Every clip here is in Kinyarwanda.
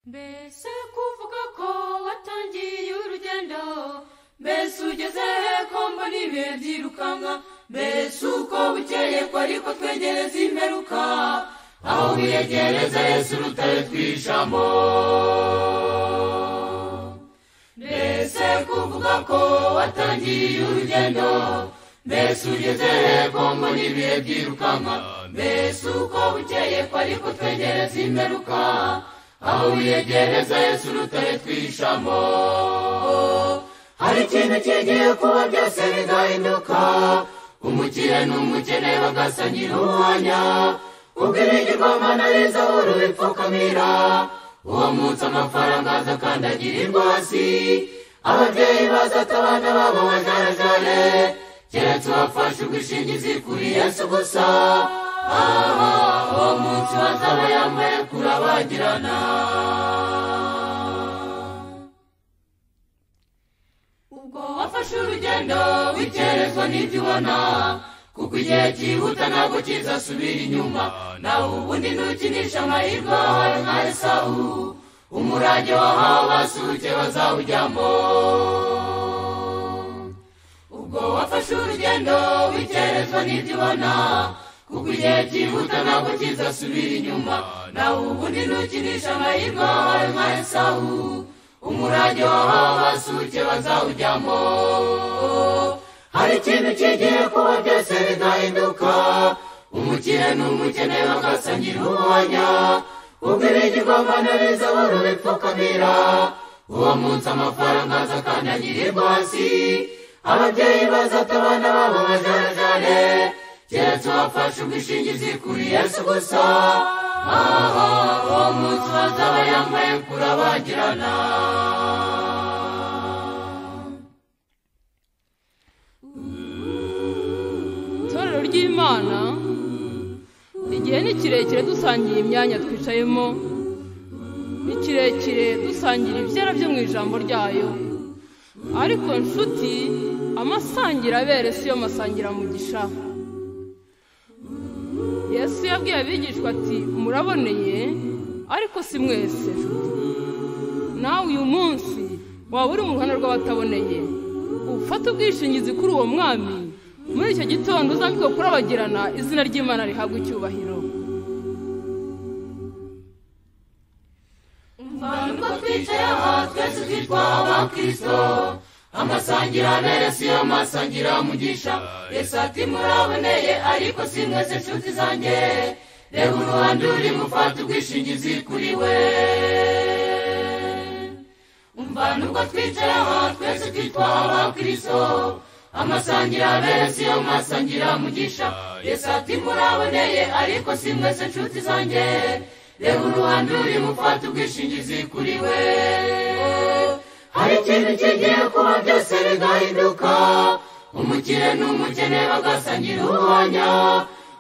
mbese kuvuga ko watangiye urugendo, mbese ugeze he ko mbona ibihe byirukanka, mbese uko bukeye ko ariko twegereza imperuka, aho wiyegereza Yesu urutare twishamo. Mbese kuvuga ko watangiye urugendo, mbese ugeze he ko mbona ibihe byirukanka, mbese uko bukeye ko ariko twegereza imperuka, aho wiyegereza Yesu urutare twishamo. Hari ikintu kigiye kuba byose bigahinduka, umukire n'umukene bagasangira ubuhanya, ubwo ibigirwamana bizahora bipfukamira, uwo munsi amafaranga aza akandagirirwa hasi, ababyeyi bazata abana babo bajarajare, keretse uwafashe ubwishingizi kuri Yesu gusa. Uwo munsi bazaba yambaye kurabagirana. Ubwo wafashe urugendo wikerezwa n'ibyo ubona, kuko igihe cyihuta ntabwo kizasubira inyuma, nawe ubundi ntukinisha amahirwe wahawe nka Esawu, umurage wahawe abasuhuke bazawujyamo. Ubwo wafashe urugendo wikerezwa n'ibyo ubona, kuko igihe cyihuta ntabwo kizasubira inyuma, nawe ubundi ntukinisha amahirwe wahawe nka Esawu, umurage wahawe abasuhuke bazawujyamo. Hari ikintu kigiye kuba byose bigahinduka, umukire n'umukene bagasangira ubuhanya, ubwo ibigirwamana bizahora bipfukamira, uwo munsi amafaranga aza akandagirirwa hasi, ababyeyi bazata abana babo bajarajare, keretse uwafashe ubwishingizi kuri Yesu gusa. Uwo munsi bazaba yambaye kurabagirana. Itorero ry'Imana, igihe ni kirekire dusangiye imyanya twicayemo, ni kirekire dusangira ibyera byo mu ijambo ryayo, ariko nshuti, amasangira abere siyo masangira mugisha. Yesu yabwiye abigishwa ati muraboneye, ariko si mwese. Nawe uyu munsi waba uri mu ruhande rw'abataboneye, ufate ubwishingizi kuri uwo mwami, muri icyo gitondo uzambikwe kurabagirana, izina ry'Imana rihabwa icyubahiro. Umva nubwo twicaye aha twese twitwa abakristo, amasangira abere siyo masangira mugisha. Yesu ati muraboneye, ariko si mwese nshuti zanjye, reba uruhande uri mufate ubwishingizi kuri we. Umva nubwo twicaye aha twese twitwa abakristo, amasangira abere siyo masangira mugisha. Yesu ati muraboneye, ariko si mwese nshuti zanjye, reba uruhande uri mufate ubwishingizi kuri we. Hari ikintu kigiye kuba byose bigahinduka, umukire n'umukene bagasangira ubuhanya,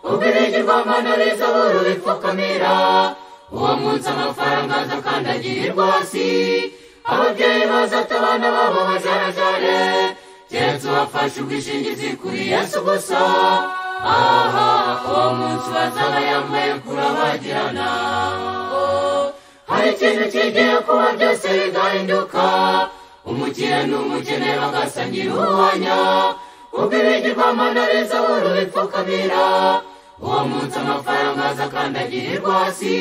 ubwo ibigirwamana bizahora bipfukamira, uwo munsi amafaranga aza akandagirirwa hasi, ababyeyi bazata abana babo bajarajare, keretse uwafashe ubwishingizi kuri Yesu gusa. Uwo munsi bazaba yambaye kurabagirana. Hari ikintu kigiye kuba byose bigahinduka, umukire n'umukene bagasangira ubuhanya, ubwo ibigirwamana bizahora bipfukamira, uwo munsi amafaranga aza akandagirirwa hasi,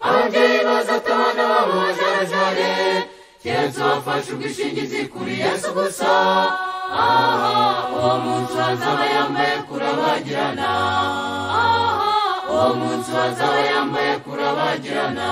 ababyeyi bazata abana babo bajarajare, keretse uwafashe ubwishingizi kuri Yesu gusa. Uwo munsi bazaba yambaye kurabagirana. Uwo munsi bazaba yambaye kurabagirana.